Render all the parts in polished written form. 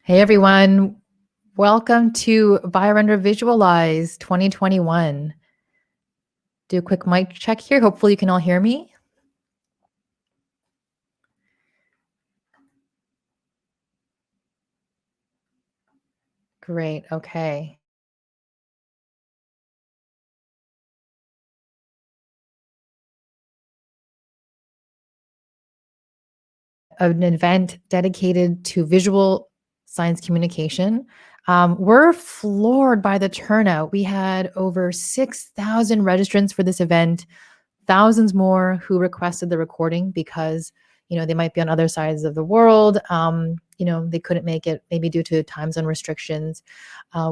Hey everyone, welcome to BioRender VISUALIZE 2021. Do a quick mic check here. Hopefully you can all hear me. Great, okay. An event dedicated to visual science communication. We're floored by the turnout. We had over 6,000 registrants for this event, thousands more who requested the recording because they might be on other sides of the world. They couldn't make it maybe due to time zone restrictions.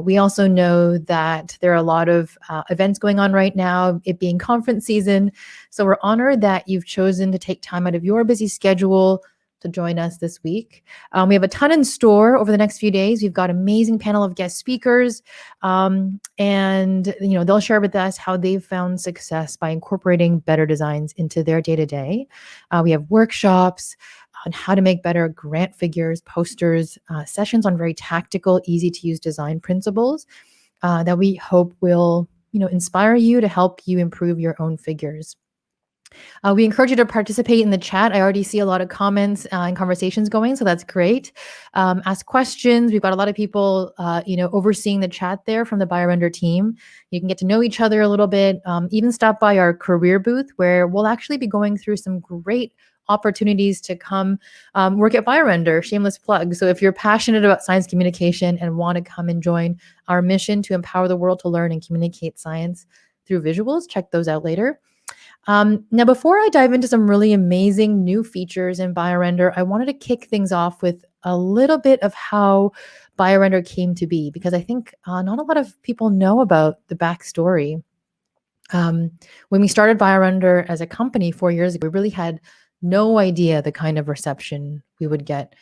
We also know that there are a lot of events going on right now, it being conference season. So we're honored that you've chosen to take time out of your busy schedule to join us this week. We have a ton in store over the next few days. We've got an amazing panel of guest speakers, and they'll share with us how they've found success by incorporating better designs into their day-to-day. We have workshops on how to make better grant figures, posters, sessions on very tactical, easy-to-use design principles that we hope will inspire you to help you improve your own figures. We encourage you to participate in the chat. I already see a lot of comments and conversations going, so that's great. Ask questions. We've got a lot of people, overseeing the chat there from the BioRender team. You can get to know each other a little bit. Even stop by our career booth where we'll actually be going through some great opportunities to come work at BioRender. Shameless plug. So if you're passionate about science communication and want to come and join our mission to empower the world to learn and communicate science through visuals, check those out later. Now, before I dive into some really amazing new features in BioRender, I wanted to kick things off with a little bit of how BioRender came to be, because I think not a lot of people know about the backstory. When we started BioRender as a company 4 years ago, we really had no idea the kind of reception we would get.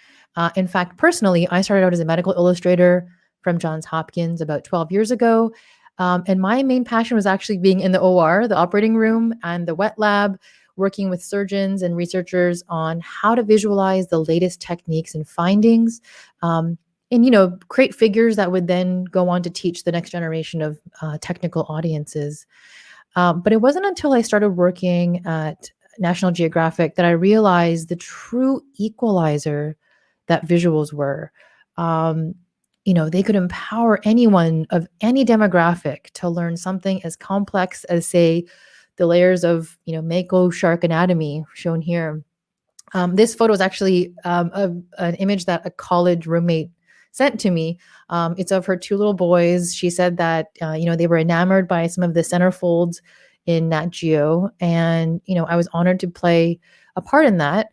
In fact, personally, I started out as a medical illustrator from Johns Hopkins about 12 years ago. And my main passion was actually being in the OR, the operating room, and the wet lab, working with surgeons and researchers on how to visualize the latest techniques and findings, and create figures that would then go on to teach the next generation of technical audiences. But it wasn't until I started working at National Geographic that I realized the true equalizer that visuals were. They could empower anyone of any demographic to learn something as complex as, say, the layers of, mako shark anatomy shown here. This photo is actually an image that a college roommate sent to me. It's of her two little boys. She said that, they were enamored by some of the centerfolds in Nat Geo. And, I was honored to play a part in that.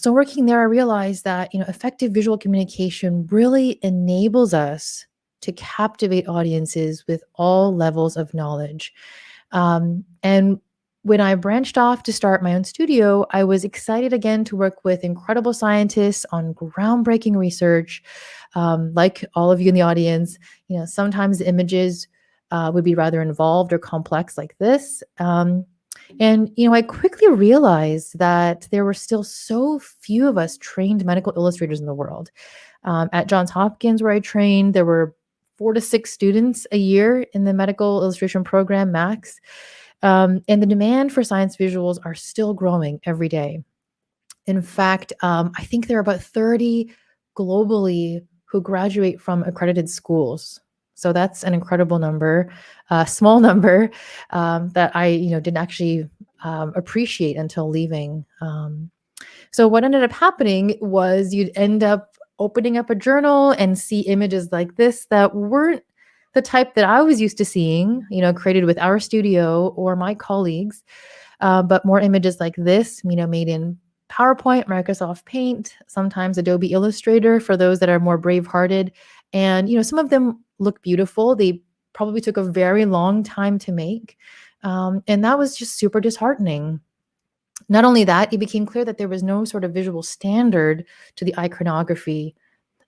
So working there, I realized that, effective visual communication really enables us to captivate audiences with all levels of knowledge. And when I branched off to start my own studio, I was excited again to work with incredible scientists on groundbreaking research. Like all of you in the audience, sometimes the images would be rather involved or complex like this. And I quickly realized that there were still so few of us trained medical illustrators in the world. At Johns Hopkins, where I trained, there were 4 to 6 students a year in the medical illustration program, max. And the demand for science visuals are still growing every day. In fact, I think there are about 30 globally who graduate from accredited schools. So that's an incredible number, small number that I, didn't actually appreciate until leaving. So what ended up happening was you'd end up opening up a journal and see images like this that weren't the type that I was used to seeing, created with our studio or my colleagues, but more images like this, made in PowerPoint, Microsoft Paint, sometimes Adobe Illustrator for those that are more brave-hearted. And, some of them look beautiful. They probably took a very long time to make. And that was just super disheartening. Not only that, it became clear that there was no sort of visual standard to the iconography.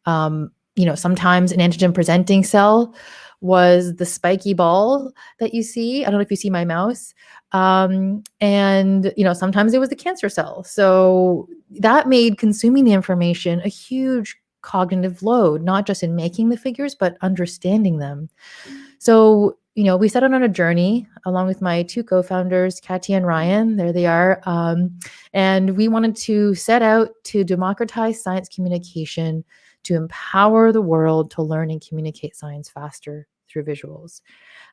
Sometimes an antigen presenting cell was the spiky ball that you see. I don't know if you see my mouse. And sometimes it was the cancer cell. So that made consuming the information a huge cognitive load, not just in making the figures, but understanding them. So, we set out on a journey along with my two co-founders, Katia and Ryan. There they are. And we wanted to set out to democratize science communication, to empower the world to learn and communicate science faster through visuals.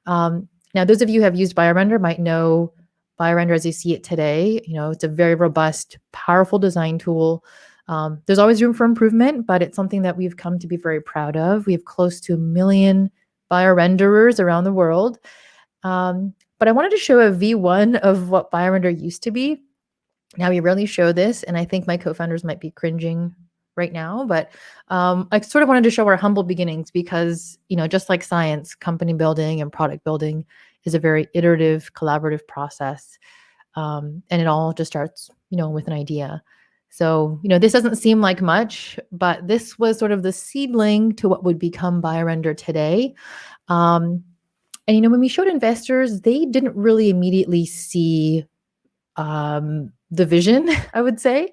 Now, those of you who have used BioRender might know BioRender as you see it today. It's a very robust, powerful design tool. There's always room for improvement, but it's something that we've come to be very proud of. We have close to 1 million biorenderers around the world. But I wanted to show a V1 of what BioRender used to be. Now, we rarely show this, and I think my co-founders might be cringing right now, but I sort of wanted to show our humble beginnings because, just like science, company building and product building is a very iterative, collaborative process. And it all just starts, with an idea. So, this doesn't seem like much, but this was sort of the seedling to what would become BioRender today. And, when we showed investors, they didn't really immediately see the vision, I would say.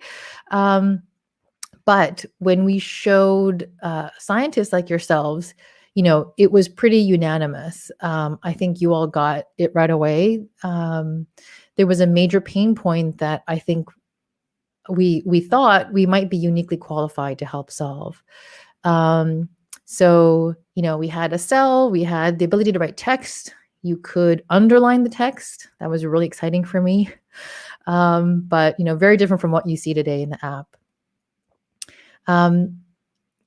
But when we showed scientists like yourselves, it was pretty unanimous. I think you all got it right away. There was a major pain point that I think we thought we might be uniquely qualified to help solve. So, we had a cell, we had the ability to write text. You could underline the text. That was really exciting for me. But, very different from what you see today in the app. And,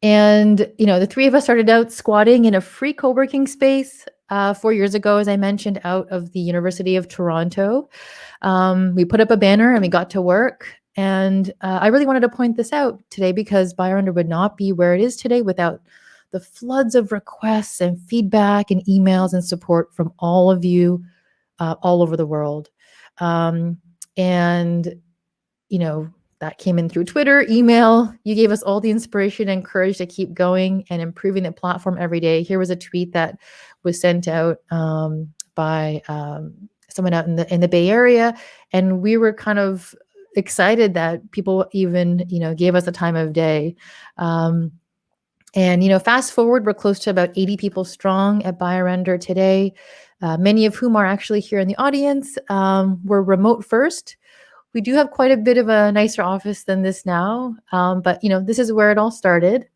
the three of us started out squatting in a free co-working space 4 years ago, as I mentioned, out of the University of Toronto. We put up a banner and we got to work. And I really wanted to point this out today because BioRender would not be where it is today without the floods of requests and feedback and emails and support from all of you all over the world. That came in through Twitter, email. You gave us all the inspiration and courage to keep going and improving the platform every day. Here was a tweet that was sent out by someone out in the Bay Area, and we were kind of excited that people even gave us the time of day. And fast forward, we're close to about 80 people strong at BioRender today. Many of whom are actually here in the audience. We're remote first. We do have quite a bit of a nicer office than this now, but this is where it all started.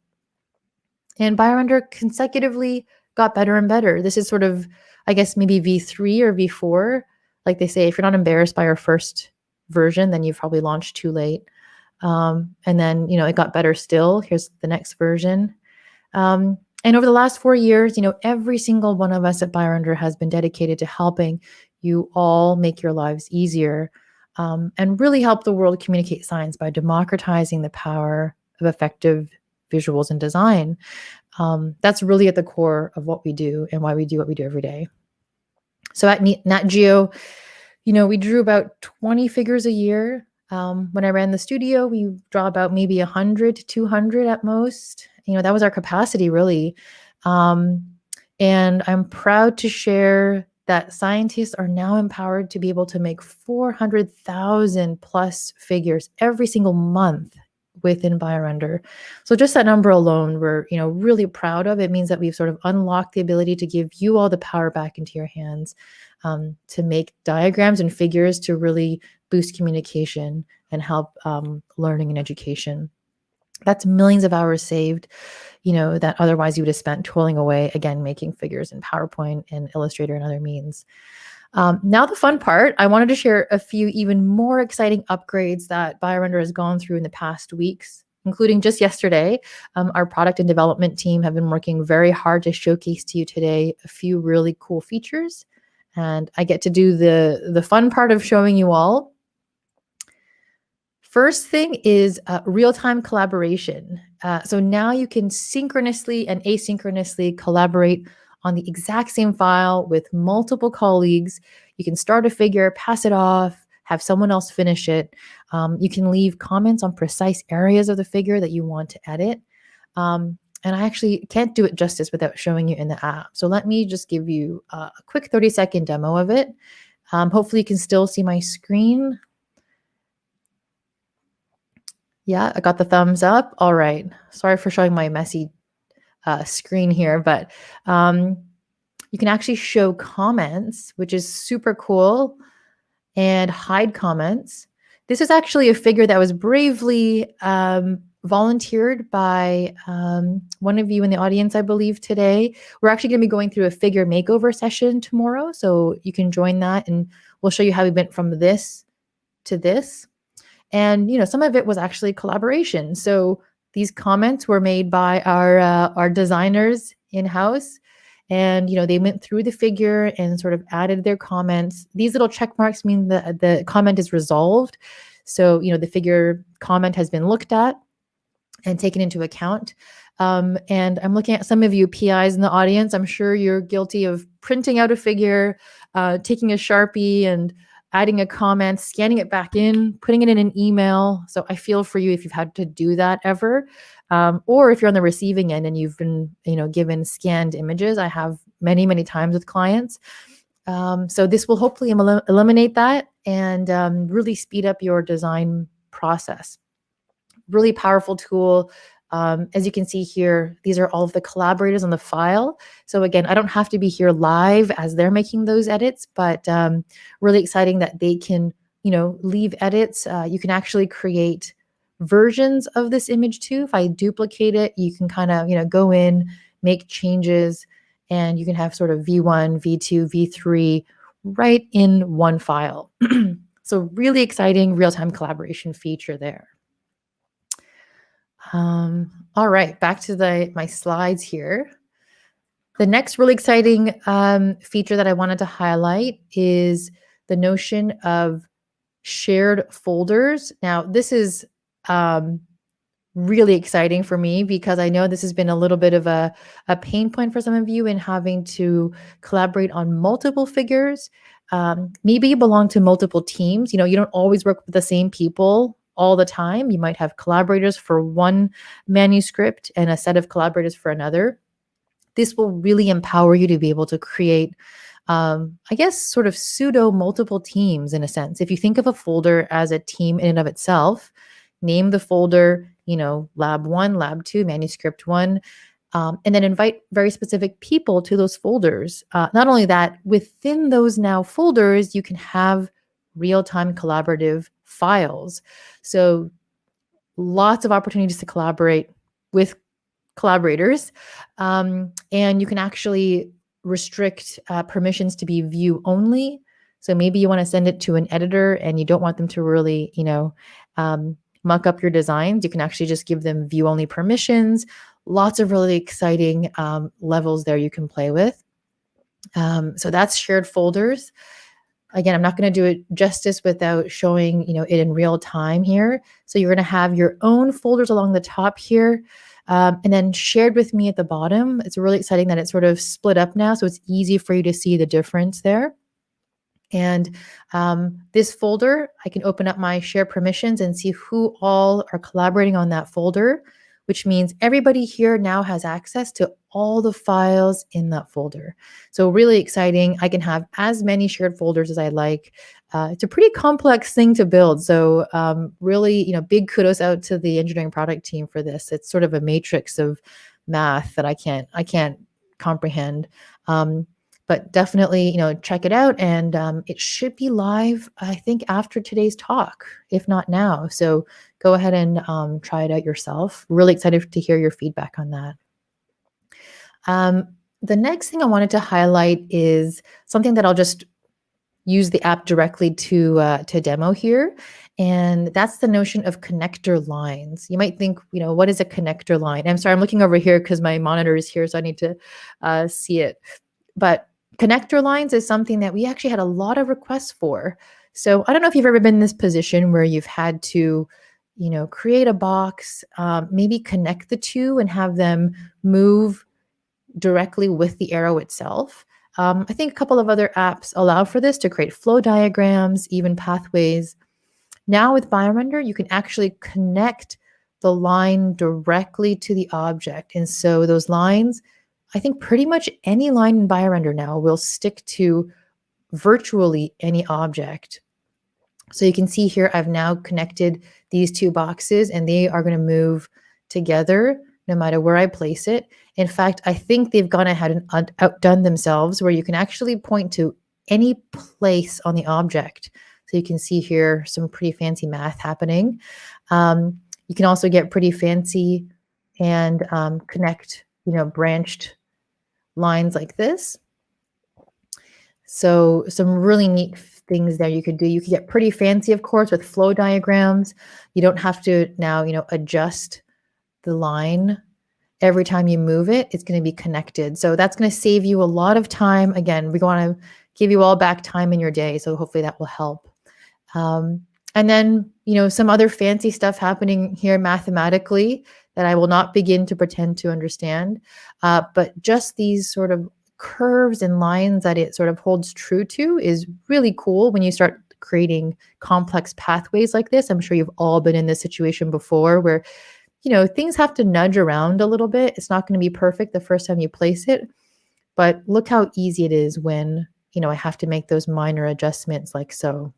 And BioRender consecutively got better and better. This is sort of, I guess, maybe V3 or V4. Like they say, if you're not embarrassed by our first version, then you've probably launched too late. And then, it got better still. Here's the next version. And over the last 4 years, every single one of us at BioRender has been dedicated to helping you all make your lives easier. And really help the world communicate science by democratizing the power of effective visuals and design. That's really at the core of what we do and why we do what we do every day. So at Nat Geo, we drew about 20 figures a year. When I ran the studio, we draw about maybe 100 to 200 at most. That was our capacity, really. And I'm proud to share that scientists are now empowered to be able to make 400,000 plus figures every single month within BioRender. So just that number alone, we're really proud of. It means that we've sort of unlocked the ability to give you all the power back into your hands to make diagrams and figures to really boost communication and help learning and education. That's millions of hours saved, that otherwise you would have spent toiling away, again, making figures in PowerPoint and Illustrator and other means. Now the fun part, I wanted to share a few even more exciting upgrades that BioRender has gone through in the past weeks, including just yesterday. Our product and development team have been working very hard to showcase to you today a few really cool features. And I get to do the fun part of showing you all. First thing is real-time collaboration. So now you can synchronously and asynchronously collaborate on the exact same file with multiple colleagues. You can start a figure, pass it off, have someone else finish it. You can leave comments on precise areas of the figure that you want to edit. And I actually can't do it justice without showing you in the app. So let me just give you a quick 30-second demo of it. Hopefully you can still see my screen. Yeah, I got the thumbs up. All right. Sorry for showing my messy screen here, but um, you can actually show comments, which is super cool, and hide comments. This is actually a figure that was bravely volunteered by one of you in the audience, I believe, today. We're actually going to be going through a figure makeover session tomorrow, so you can join that, and we'll show you how we went from this to this. And some of it was actually collaboration. So these comments were made by our designers in house, and they went through the figure and sort of added their comments. These little check marks mean that the comment is resolved. So the figure comment has been looked at and taken into account. And I'm looking at some of you PIs in the audience. I'm sure you're guilty of printing out a figure, taking a Sharpie and adding a comment, scanning it back in, putting it in an email. So I feel for you if you've had to do that ever. Or if you're on the receiving end and you've been, given scanned images. I have many, many times with clients. So this will hopefully eliminate that and really speed up your design process. Really powerful tool. As you can see here, these are all of the collaborators on the file. So again, I don't have to be here live as they're making those edits, but really exciting that they can, leave edits. You can actually create versions of this image too. If I duplicate it, you can kind of, go in, make changes, and you can have sort of V1, V2, V3 right in one file. So really exciting real-time collaboration feature there. All right, back to my slides here. The next really exciting feature that I wanted to highlight is the notion of shared folders. Now, this is really exciting for me because I know this has been a little bit of a pain point for some of you in having to collaborate on multiple figures. Maybe you belong to multiple teams. You don't always work with the same people all the time. You might have collaborators for one manuscript and a set of collaborators for another. This will really empower you to be able to create, I guess, sort of pseudo multiple teams in a sense. If you think of a folder as a team in and of itself, name the folder, lab 1, lab 2, manuscript 1, and then invite very specific people to those folders. Not only that, within those now folders, you can have real-time collaborative files. So lots of opportunities to collaborate with collaborators. And you can actually restrict permissions to be view only. So maybe you want to send it to an editor and you don't want them to really, muck up your designs. You can actually just give them view only permissions. Lots of really exciting levels there you can play with. So that's shared folders. Again, I'm not going to do it justice without showing, it in real time here. So you're going to have your own folders along the top here, and then shared with me at the bottom. It's really exciting that it's sort of split up now, so it's easy for you to see the difference there. And this folder, I can open up my share permissions and see who all are collaborating on that folder, which means everybody here now has access to all the files in that folder. So really exciting. I can have as many shared folders as I like. It's a pretty complex thing to build. So really, big kudos out to the engineering product team for this. It's sort of a matrix of math that I can't comprehend. But definitely, check it out. And it should be live, I think, after today's talk, if not now. So go ahead and try it out yourself. Really excited to hear your feedback on that. The next thing I wanted to highlight is something that I'll just use the app directly to demo here. And that's the notion of connector lines. You might think, what is a connector line? I'm sorry, I'm looking over here because my monitor is here, so I need to see it. But connector lines is something that we actually had a lot of requests for. So I don't know if you've ever been in this position where you've had to, create a box, maybe connect the two and have them move directly with the arrow itself. I think a couple of other apps allow for this to create flow diagrams, even pathways. Now with BioRender, you can actually connect the line directly to the object. And so those lines, I think pretty much any line in BioRender now will stick to virtually any object. So you can see here, I've now connected these two boxes and they are going to move together no matter where I place it. In fact, I think they've gone ahead and outdone themselves where you can actually point to any place on the object. So you can see here some pretty fancy math happening. You can also get pretty fancy and connect, branched lines like this. So some really neat things there you could do. You could get pretty fancy, of course, with flow diagrams. You don't have to now, adjust the line every time you move it. It's going to be connected. So that's going to save you a lot of time. Again, we want to give you all back time in your day. So hopefully that will help. And then, some other fancy stuff happening here mathematically that I will not begin to pretend to understand. But just these sort of curves and lines that it sort of holds true to is really cool when you start creating complex pathways like this. I'm sure you've all been in this situation before where, things have to nudge around a little bit. It's not going to be perfect the first time you place it, but look how easy it is when, I have to make those minor adjustments like so.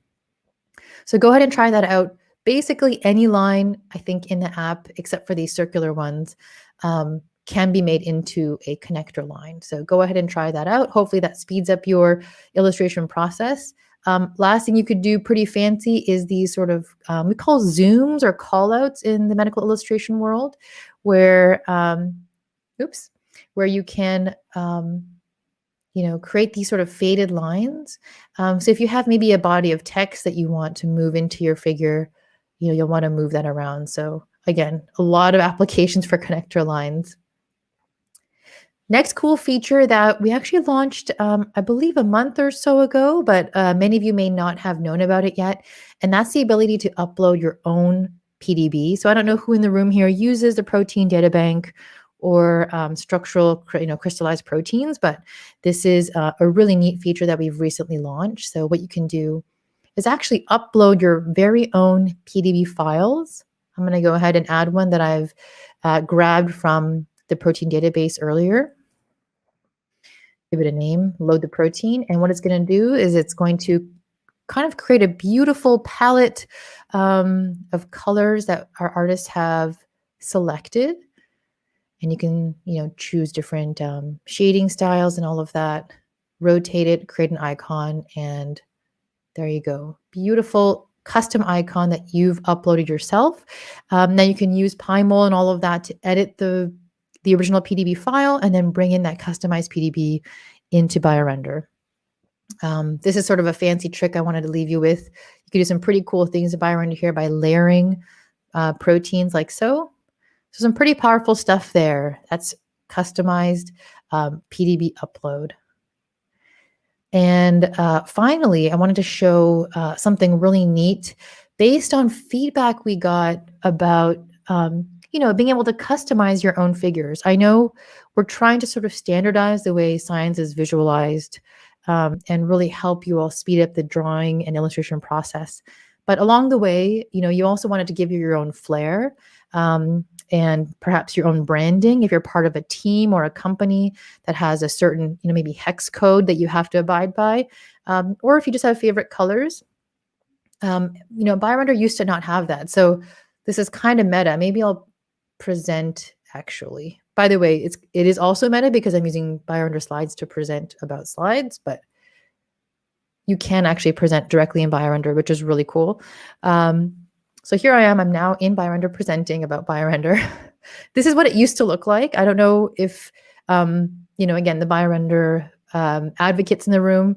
So go ahead and try that out. Basically, any line, I think, in the app, except for these circular ones, can be made into a connector line. So go ahead and try that out. Hopefully that speeds up your illustration process. Last thing you could do pretty fancy is these sort of, we call zooms or callouts in the medical illustration world, where, where you can, create these sort of faded lines. So if you have maybe a body of text that you want to move into your figure, you'll want to move that around. So again, a lot of applications for connector lines. Next cool feature that we actually launched, I believe a month or so ago, but many of you may not have known about it yet. And that's the ability to upload your own PDB. So I don't know who in the room here uses the protein data bank or structural, crystallized proteins, but this is a really neat feature that we've recently launched. So what you can do is actually upload your very own PDB files. I'm going to go ahead and add one that I've grabbed from the protein database earlier. Give it a name, load the protein. And what it's going to do is it's going to kind of create a beautiful palette of colors that our artists have selected. And you can, choose different shading styles and all of that. Rotate it, create an icon, and there you go. Beautiful custom icon that you've uploaded yourself. Now you can use PyMol and all of that to edit the original PDB file and then bring in that customized PDB into BioRender. This is sort of a fancy trick I wanted to leave you with. You can do some pretty cool things in BioRender here by layering proteins like so. So some pretty powerful stuff there. That's customized PDB upload. And finally, I wanted to show something really neat based on feedback we got about being able to customize your own figures. I know we're trying to sort of standardize the way science is visualized and really help you all speed up the drawing and illustration process. But along the way, you also wanted to give you your own flair and perhaps your own branding if you're part of a team or a company that has a certain, maybe hex code that you have to abide by, or if you just have favorite colors. BioRender used to not have that. So this is kind of meta. Maybe I'll present actually. By the way, it is also meta because I'm using BioRender slides to present about slides, but you can actually present directly in BioRender, which is really cool. So here I am. I'm now in BioRender presenting about BioRender. This is what it used to look like. I don't know if, again, the BioRender advocates in the room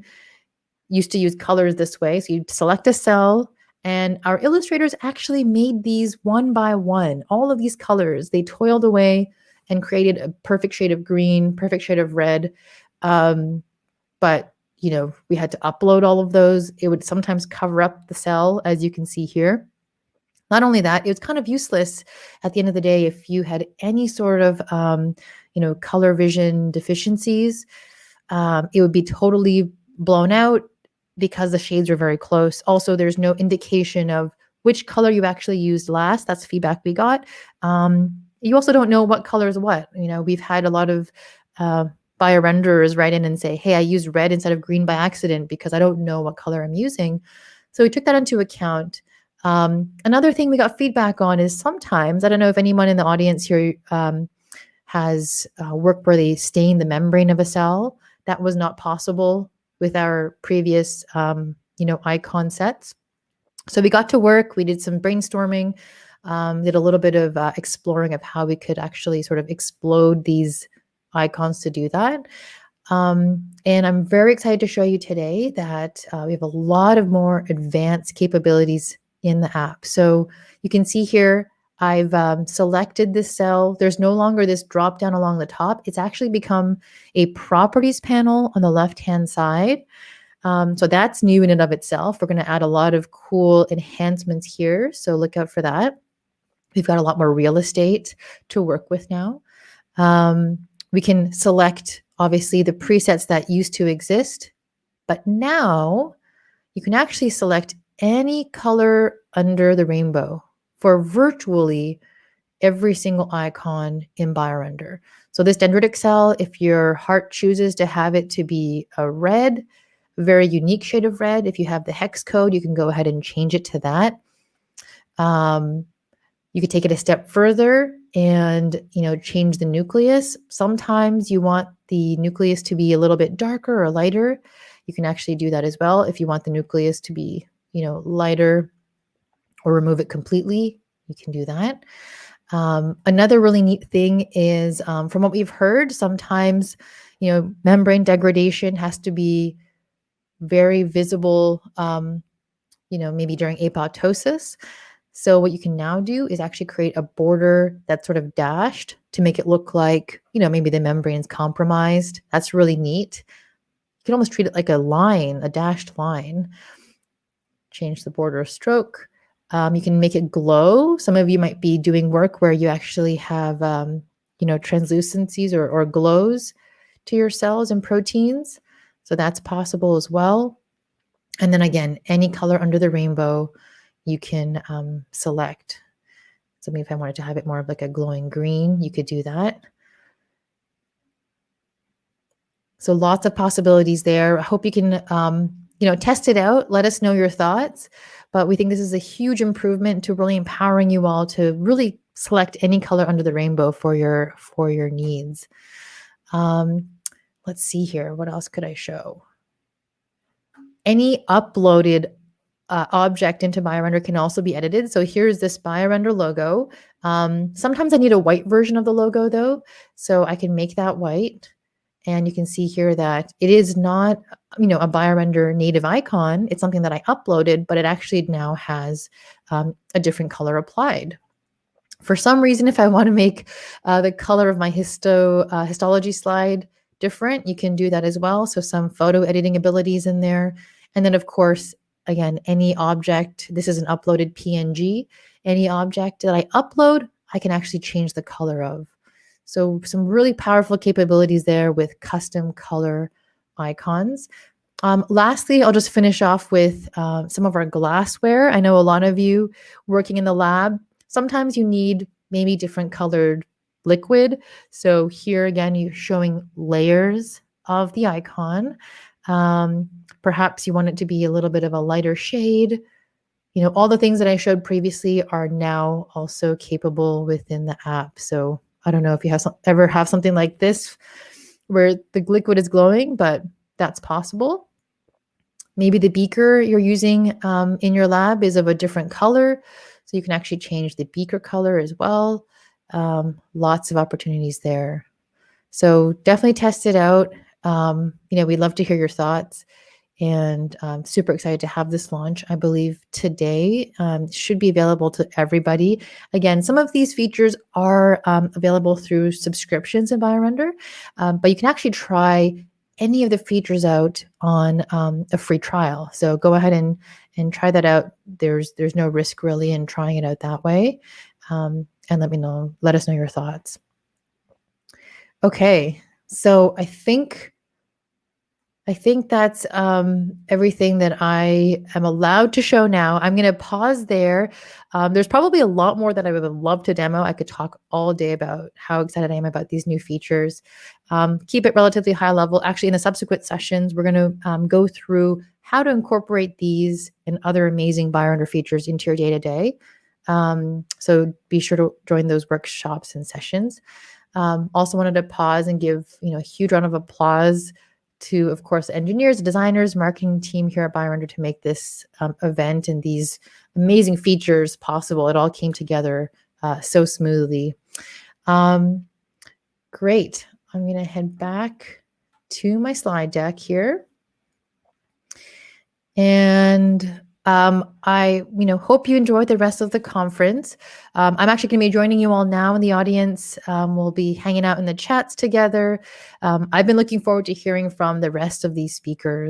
used to use colors this way. So you'd select a cell, and our illustrators actually made these one by one. All of these colors, they toiled away and created a perfect shade of green, perfect shade of red. But we had to upload all of those. It would sometimes cover up the cell, as you can see here. Not only that, it was kind of useless at the end of the day if you had any sort of, color vision deficiencies. It would be totally blown out because the shades are very close. Also, there's no indication of which color you actually used last. That's feedback we got. You also don't know what color is what. We've had a lot of biorenderers write in and say, hey, I used red instead of green by accident because I don't know what color I'm using. So we took that into account. Another thing we got feedback on is sometimes, I don't know if anyone in the audience here has work where they stain the membrane of a cell. That was not possible with our previous, icon sets. So we got to work. We did some brainstorming, did a little bit of exploring of how we could actually sort of explode these icons to do that. And I'm very excited to show you today that we have a lot of more advanced capabilities in the app. So you can see here, I've selected this cell. There's no longer this drop down along the top. It's actually become a properties panel on the left-hand side. So that's new in and of itself. We're going to add a lot of cool enhancements here. So look out for that. We've got a lot more real estate to work with now. We can select, obviously, the presets that used to exist, but now you can actually select any color under the rainbow for virtually every single icon in BioRender. So this dendritic cell, if your heart chooses to have it to be a red, very unique shade of red, if you have the hex code, you can go ahead and change it to that. You could take it a step further and, change the nucleus. Sometimes you want the nucleus to be a little bit darker or lighter. You can actually do that as well. If you want the nucleus to be, lighter or remove it completely, you can do that. Another really neat thing is, from what we've heard, sometimes, membrane degradation has to be very visible, maybe during apoptosis. So what you can now do is actually create a border that's sort of dashed to make it look like, maybe the membrane's compromised. That's really neat. You can almost treat it like a line, a dashed line. Change the border stroke. You can make it glow. Some of you might be doing work where you actually have, translucencies or glows to your cells and proteins. So that's possible as well. And then again, any color under the rainbow, you can select. So maybe if I wanted to have it more of like a glowing green, you could do that. So lots of possibilities there. I hope you can, test it out. Let us know your thoughts. But we think this is a huge improvement to really empowering you all to really select any color under the rainbow for your needs. Let's see here. What else could I show? Any uploaded object into BioRender can also be edited. So here's this BioRender logo. Sometimes I need a white version of the logo though, so I can make that white. And you can see here that it is not, a BioRender native icon. It's something that I uploaded, but it actually now has a different color applied. For some reason, if I want to make the color of my histology slide different, you can do that as well. So some photo editing abilities in there. And then, of course, again, any object, this is an uploaded PNG, any object that I upload, I can actually change the color of. So some really powerful capabilities there with custom color icons. Lastly, I'll just finish off with some of our glassware. I know a lot of you working in the lab, sometimes you need maybe different colored liquid. So here again, you're showing layers of the icon. Perhaps you want it to be a little bit of a lighter shade. All the things that I showed previously are now also capable within the app. So I don't know if you ever have something like this where the liquid is glowing, but that's possible. Maybe the beaker you're using in your lab is of a different color. So you can actually change the beaker color as well. Lots of opportunities there. So definitely test it out. We'd love to hear your thoughts, and I'm super excited to have this launch. I believe today should be available to everybody. Again, some of these features are available through subscriptions in BioRender, but you can actually try any of the features out on a free trial. So go ahead and try that out. There's no risk really in trying it out that way. And let us know your thoughts. Okay, so I think I think that's everything that I am allowed to show now. I'm going to pause there. There's probably a lot more that I would love to demo. I could talk all day about how excited I am about these new features. Keep it relatively high level. Actually, in the subsequent sessions, we're going to go through how to incorporate these and other amazing BioRender features into your day-to-day. So be sure to join those workshops and sessions. Also wanted to pause and give a huge round of applause to, of course, engineers, designers, marketing team here at BioRender to make this event and these amazing features possible. It all came together so smoothly. Great. I'm going to head back to my slide deck here. And I hope you enjoyed the rest of the conference. I'm actually going to be joining you all now in the audience. We'll be hanging out in the chats together. I've been looking forward to hearing from the rest of these speakers.